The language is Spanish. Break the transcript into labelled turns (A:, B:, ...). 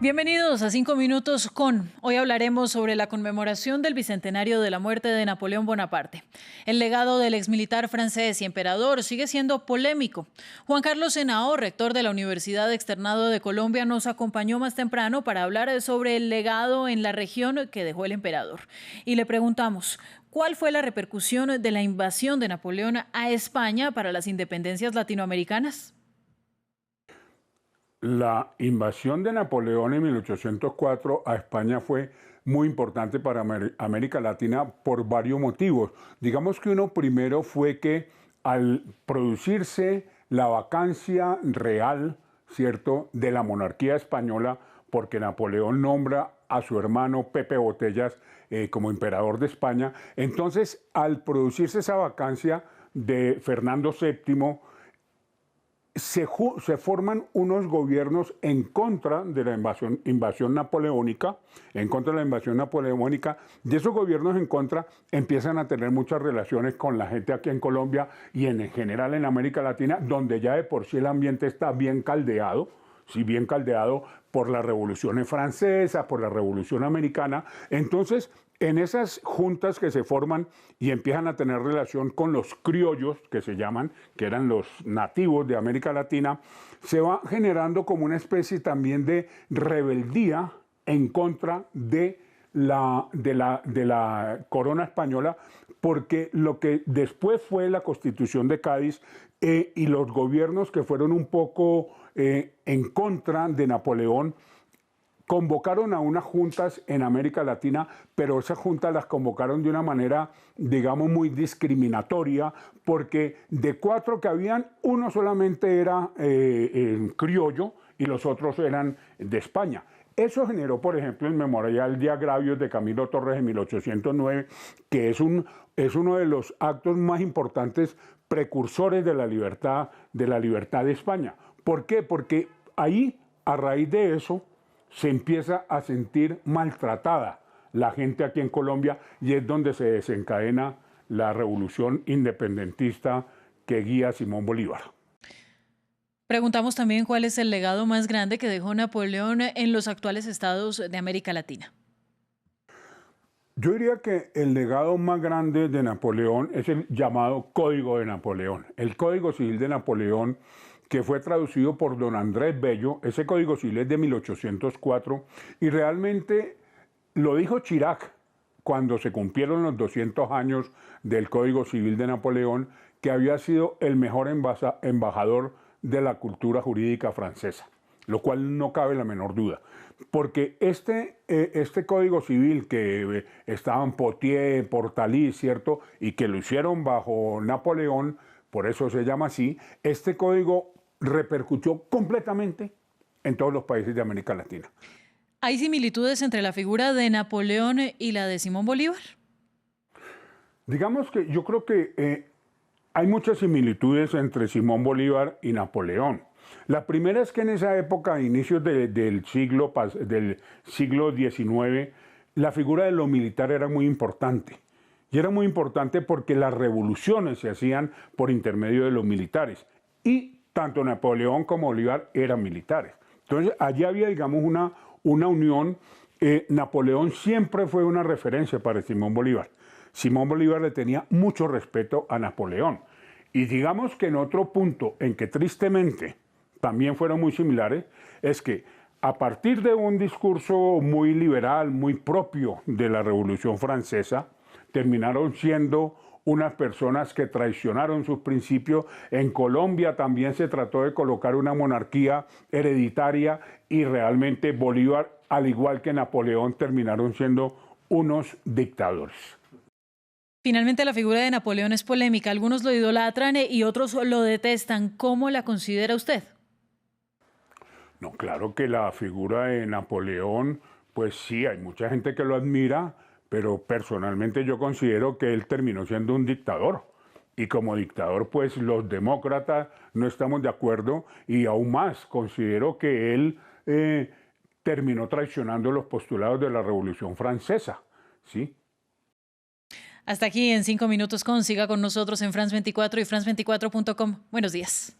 A: Bienvenidos a 5 minutos con. Hoy hablaremos sobre la conmemoración del bicentenario de la muerte de Napoleón Bonaparte. El legado del exmilitar francés y emperador sigue siendo polémico. Juan Carlos Henao, rector de la Universidad Externado de Colombia, nos acompañó más temprano para hablar sobre el legado en la región que dejó el emperador. Y le preguntamos, ¿cuál fue la repercusión de la invasión de Napoleón a España para las independencias latinoamericanas?
B: La invasión de Napoleón en 1804 a España fue muy importante para América Latina por varios motivos. Digamos que uno primero fue que al producirse la vacancia real, ¿cierto?, de la monarquía española, porque Napoleón nombra a su hermano Pepe Botellas como emperador de España, entonces al producirse esa vacancia de Fernando VII, se forman unos gobiernos en contra de la invasión napoleónica, y esos gobiernos en contra empiezan a tener muchas relaciones con la gente aquí en Colombia y en general en América Latina, donde ya de por sí el ambiente está bien caldeado, bien caldeado por las revoluciones francesas, por la revolución americana. Entonces, en esas juntas que se forman y empiezan a tener relación con los criollos, que se llaman, que eran los nativos de América Latina, se va generando como una especie también de rebeldía en contra de la corona española, porque lo que después fue la Constitución de Cádiz y los gobiernos que fueron un poco en contra de Napoleón, convocaron a unas juntas en América Latina, pero esas juntas las convocaron de una manera, digamos, muy discriminatoria, porque de 4 que habían, uno solamente era criollo y los otros eran de España. Eso generó, por ejemplo, el Memorial de Agravios de Camilo Torres en 1809, que es uno de los actos más importantes precursores de la libertad de España. ¿Por qué? Porque ahí, a raíz de eso, se empieza a sentir maltratada la gente aquí en Colombia y es donde se desencadena la revolución independentista que guía a Simón Bolívar.
A: Preguntamos también cuál es el legado más grande que dejó Napoleón en los actuales estados de América Latina.
B: Yo diría que el legado más grande de Napoleón es el llamado Código de Napoleón. El Código Civil de Napoleón, que fue traducido por don Andrés Bello. Ese Código Civil es de 1804 y realmente lo dijo Chirac cuando se cumplieron los 200 años del Código Civil de Napoleón, que había sido el mejor embajador de la cultura jurídica francesa, lo cual no cabe la menor duda. Porque este Código Civil que estaban Potier, Portalis, ¿cierto?, y que lo hicieron bajo Napoleón, por eso se llama así, este código repercutió completamente en todos los países de América Latina.
A: ¿Hay similitudes entre la figura de Napoleón y la de Simón Bolívar?
B: Digamos que yo creo que hay muchas similitudes entre Simón Bolívar y Napoleón. La primera es que en esa época, inicios del siglo XIX, la figura de lo militar era muy importante. Y era muy importante porque las revoluciones se hacían por intermedio de los militares. Y tanto Napoleón como Bolívar eran militares. Entonces, allí había, digamos, una unión. Napoleón siempre fue una referencia para Simón Bolívar. Simón Bolívar le tenía mucho respeto a Napoleón. Y digamos que en otro punto en que tristemente también fueron muy similares, es que a partir de un discurso muy liberal, muy propio de la Revolución Francesa, terminaron siendo unas personas que traicionaron sus principios. En Colombia también se trató de colocar una monarquía hereditaria y realmente Bolívar, al igual que Napoleón, terminaron siendo unos dictadores.
A: Finalmente, la figura de Napoleón es polémica. Algunos lo idolatran y otros lo detestan. ¿Cómo la considera usted?
B: No, claro que la figura de Napoleón, pues sí, hay mucha gente que lo admira, pero personalmente yo considero que él terminó siendo un dictador. Y como dictador, pues los demócratas no estamos de acuerdo y aún más considero que él terminó traicionando los postulados de la Revolución Francesa, ¿sí?
A: Hasta aquí en 5 minutos con. Siga con nosotros en France 24 y France24.com. Buenos días.